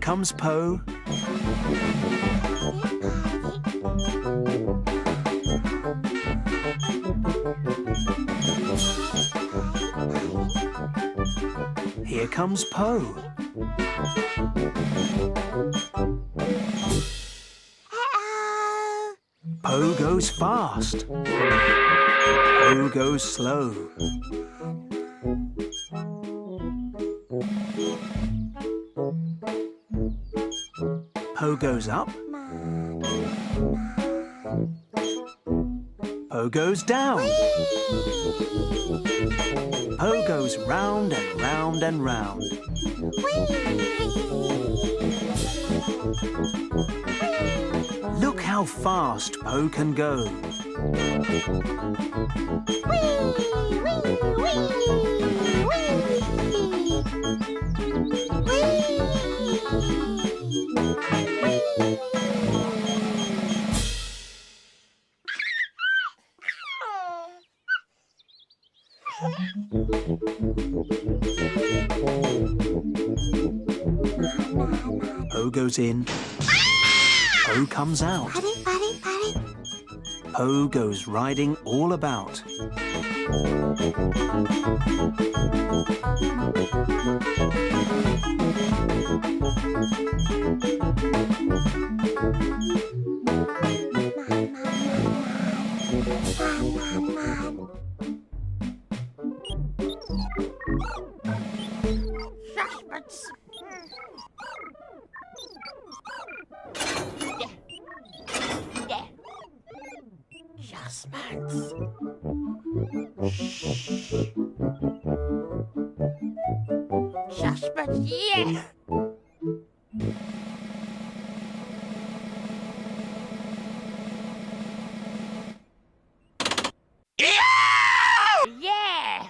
comes Po. Here comes Po. Po goes fast. Po goes slow. Po goes up. Po goes down. Po goes round and round and round. Look how fast Po can go. Po goes in. Po comes out. Po goes riding all about. Yeah! Yeah!